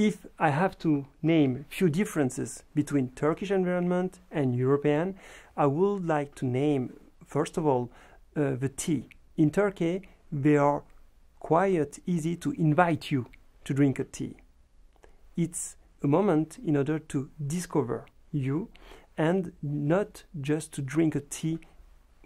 If I have to name a few differences between Turkish environment and European, I would like to name, first of all, the tea. In Turkey, they are quite easy to invite you to drink a tea. It's a moment in order to discover you and not just to drink a tea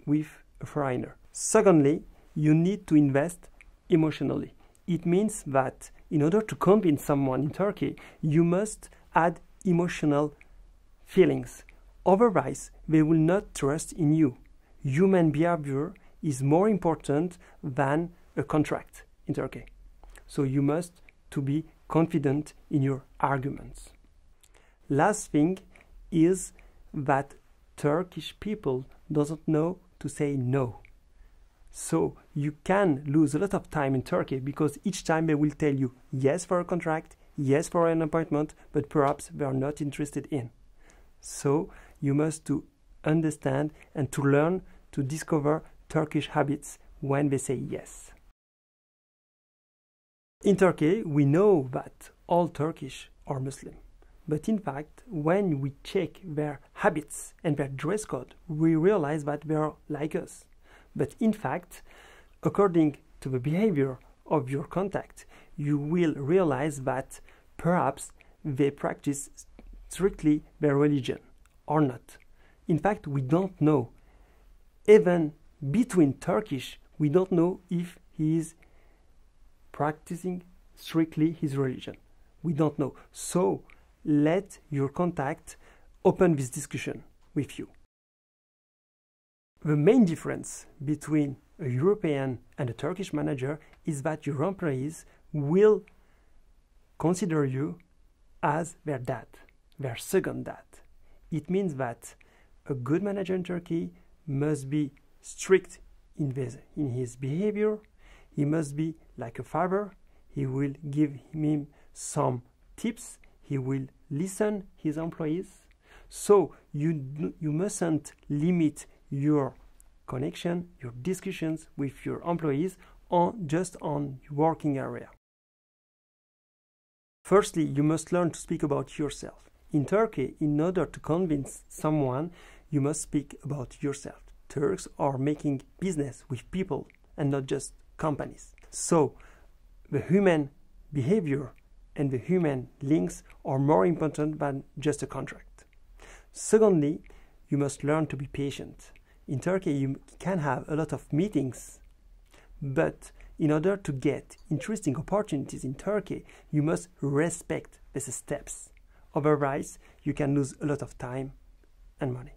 with a foreigner. Secondly, you need to invest emotionally. It means that in order to convince someone in Turkey, you must add emotional feelings. Otherwise, they will not trust in you. Human behavior is more important than a contract in Turkey. So you must to be confident in your arguments. Last thing is that Turkish people doesn't know to say no. So you can lose a lot of time in Turkey because each time they will tell you yes for a contract, yes for an appointment, but perhaps they are not interested in. So you must to understand and to learn to discover Turkish habits when they say yes. In Turkey, we know that all Turkish are Muslim. But in fact, when we check their habits and their dress code, we realize that they are like us. But in fact, according to the behavior of your contact, you will realize that perhaps they practice strictly their religion or not. In fact, we don't know. Even between Turkish, we don't know if he is practicing strictly his religion. We don't know. So let your contact open this discussion with you. The main difference between a European and a Turkish manager is that your employees will consider you as their dad, their second dad. It means that a good manager in Turkey must be strict in his behavior. He must be like a father. He will give him some tips. He will listen his employees. So you mustn't limit your connection, your discussions with your employees just on working area. Firstly, you must learn to speak about yourself. In Turkey, in order to convince someone, you must speak about yourself. Turks are making business with people and not just companies. So the human behavior and the human links are more important than just a contract. Secondly, you must learn to be patient. In Turkey, you can have a lot of meetings, but in order to get interesting opportunities in Turkey, you must respect these steps. Otherwise, you can lose a lot of time and money.